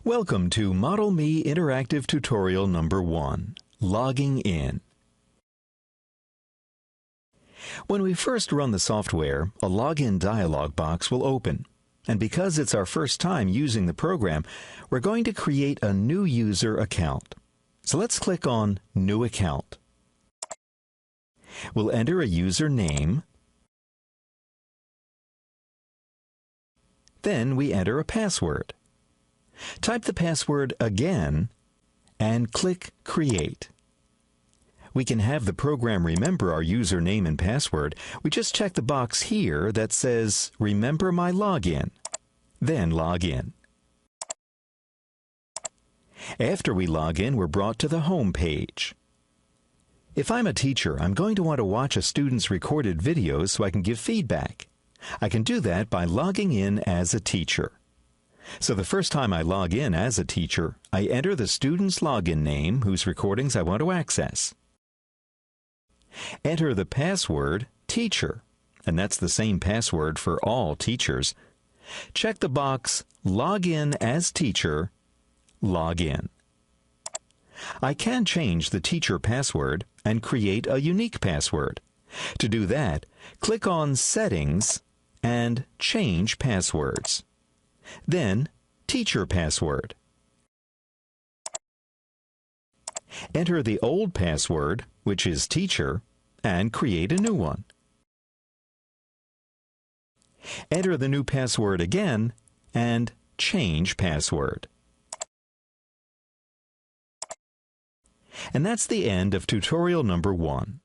Welcome to Model Me Interactive Tutorial number 1, Logging In. When we first run the software, a login dialog box will open. And because it's our first time using the program, we're going to create a new user account. So let's click on New Account. We'll enter a user name. Then we enter a password. Type the password again and click Create. We can have the program remember our username and password. We just check the box here that says Remember My Login. Then log in. After we log in, we're brought to the home page. If I'm a teacher, I'm going to want to watch a student's recorded videos so I can give feedback. I can do that by logging in as a teacher. So the first time I log in as a teacher, I enter the student's login name whose recordings I want to access. Enter the password teacher, and that's the same password for all teachers. Check the box Log in as teacher, log in. I can change the teacher password and create a unique password. To do that, click on Settings and Change Passwords. Then, Teacher Password. Enter the old password, which is teacher, and create a new one. Enter the new password again and change password. And that's the end of tutorial number 1.